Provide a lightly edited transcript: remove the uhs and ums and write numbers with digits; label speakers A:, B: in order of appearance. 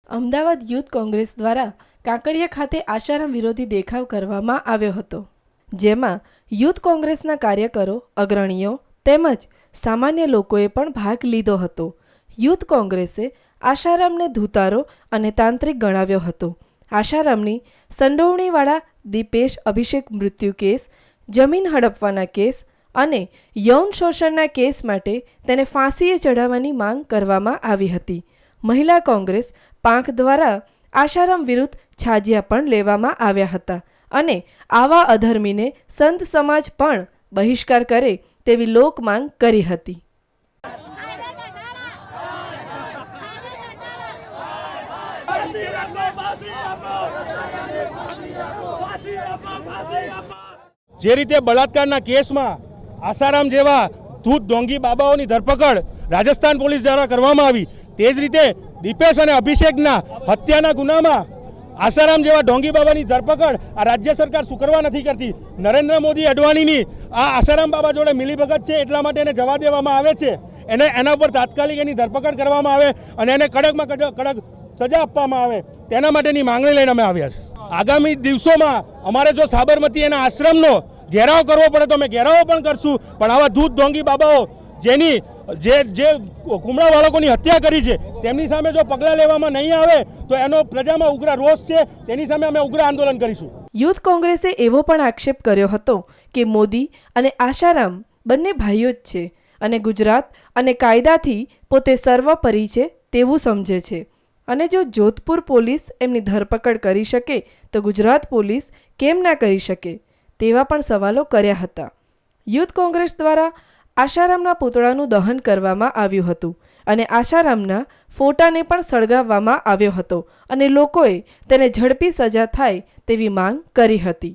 A: Ahmedabad youth Congress દ્વારા કાંકરિયા ખાતે આશારામ વિરોધી દેખાવ કરવામાં આવ્યો હતો, જેમાં યુથ કોંગ્રેસના કાર્યકરો, અગ્રણીઓ તેમજ સામાન્ય લોકોએ પણ ભાગ લીધો હતો. યુથ કોંગ્રેસે આશારામને ધૂતારો અને તાંત્રિક ગણાવ્યો હતો. આશારામની સંડોવણીવાળા દીપેશ અભિષેક મૃત્યુ કેસ, જમીન હડપવાના કેસ અને યૌન શોષણના કેસ માટે તેને ફાંસીએ ચડાવવાની માંગ કરવામાં આવી હતી. મહિલા કોંગ્રેસ પાંખ દ્વારા આશારામ વિરુદ્ધ છાજિયા પણ લેવામાં આવ્યા હતા અને આવા અધર્મીને સંત સમાજ પણ બહિષ્કાર કરે તેવી લોક માંગ કરી હતી.
B: જે રીતે બળાત્કારના કેસમાં આસારામ જેવા ધૂત ઢોંગી બાબાઓની ધરપકડ રાજસ્થાન પોલીસ દ્વારા કરવામાં આવી, તે જ રીતે દીપેશ અને અભિષેકના હત્યાના ગુનામાં આસારામ જેવા ઢોંગી બાબાની ધરપકડ આ રાજ્ય સરકાર શું કરવા નથી કરતી? નરેન્દ્ર મોદી અડવાણીની આ આસારામ બાબા જોડે મિલીભગત છે, એટલા માટે એને જવા દેવામાં આવે છે. એના ઉપર તાત્કાલિક એની ધરપકડ કરવામાં આવે અને એને કડકમાં કડક સજા આપવામાં આવે, તેના માટેની માંગણી લઈને અમે આવ્યા છે. આગામી દિવસોમાં અમારે જો સાબરમતી એના આશ્રમનો ઘેરાવ કરવો પડે તો અમે ઘેરાવો પણ કરશું, પણ આવા ધૂત ઢોંગી બાબાઓ જેની જે કુમળા બાળકોની હત્યા કરી છે તેમની સામે જો પગલાં લેવામાં નહીં આવે તો એનો પ્રજામાં ઉગ્ર રોષ છે, તેની સામે અમે ઉગ્ર આંદોલન કરીશું.
A: યુથ કોંગ્રેસે એવો પણ આક્ષેપ કર્યો હતો કે મોદી અને આશારામ બંને ભાઈઓ જ છે અને ગુજરાત અને કાયદાથી પોતે સર્વોપરી છે તેવું સમજે છે અને જો જોધપુર પોલીસ એમની ધરપકડ કરી શકે તો ગુજરાત પોલીસ કેમ ના કરી શકે તેવા પણ સવાલો કર્યા હતા. યુથ કોંગ્રેસ દ્વારા આશારામના પૂતળાનું દહન કરવામાં આવ્યું હતું અને આશારામના ફોટાને પણ સળગાવવામાં આવ્યો હતો અને લોકોએ તેને ઝડપી સજા થાય તેવી માંગ કરી હતી.